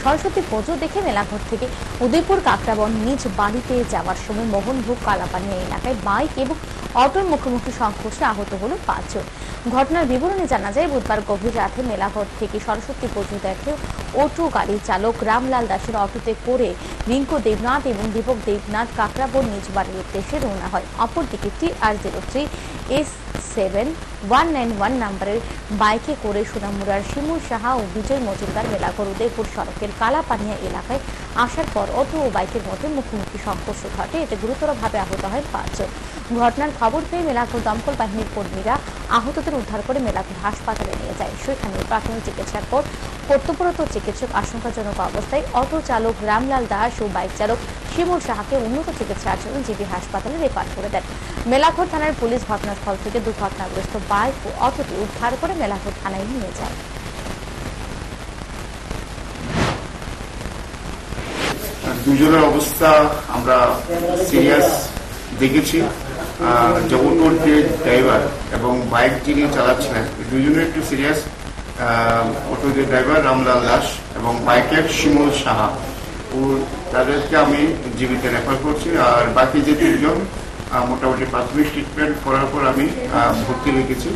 সরস্বতী পুজো দেখে মেলাঘর থেকে উদয়পুর কাকরাবন নিজ বাড়িতে যাওয়ার সময় মোহনভোগ কালাপানিয়া এলাকায় বাইক এবং অটোর মুখোমুখি সংঘর্ষে আহত হল 5 জন। ঘটনার বিবরণে জানা যায়, বুধবার গভীর রাতে মেলাঘর থেকে সরস্বতী পুজো দেখে অটো গাড়ি চালক রামলাল দাসের অটোতে করে রিঙ্কু দেবনাথ এবং দীপক দেবনাথ কাকরাবন নিজ বাড়ির উদ্দেশ্যে রওনা হয়। অপরদিকে TR03 S7191 নম্বরের বাইকে করে সোনামুড়ার শিমুল সাহা ও বিজয় মজুমদার মেলাঘর উদয়পুর সড়কের কালাপানিয়া এলাকায় আসার পর অটো ও বাইকের মধ্যে মুখোমুখি সংঘর্ষ ঘটে। এতে গুরুতরভাবে আহত হয় 5 জন। ঘটনার খবর পেয়ে মেলাঘর দমকল বাহিনীর কর্মীরা আহতদের উদ্ধার করে মেলাঘর হাসপাতালে নিয়ে যায়। সেখানে প্রাথমিক চিকিৎসার পর কর্তব্যরত চিকিৎসক আশঙ্কাজনক অবস্থায় অটো চালক রামলাল দাস ও বাইক চালক শিমুল সাহাকে উন্নত চিকিৎসার জন্য জিবি হাসপাতালে রেফার করে দেন। মেলাঘর থানার পুলিশ ঘটনাস্থল থেকে দুর্ঘটনাগ্রস্ত বাইক ও অটোটি উদ্ধার করে মেলাঘর থানায় নিয়ে যায়। দুজনের অবস্থা আমরা সিরিয়াস দেখেছি। যে অটোর যে ড্রাইভার এবং বাইক যিনি চালাচ্ছিলেন দুজনের একটু সিরিয়াস। অটো যে ড্রাইভার রামলাল দাস এবং বাইকের শিমুল সাহা তাদেরকে আমি জীবিতে রেফার করছি। আর বাকি যে 3 জন মোটামুটি প্রাথমিক ট্রিটমেন্ট করার পর আমি ভর্তি রেখেছি।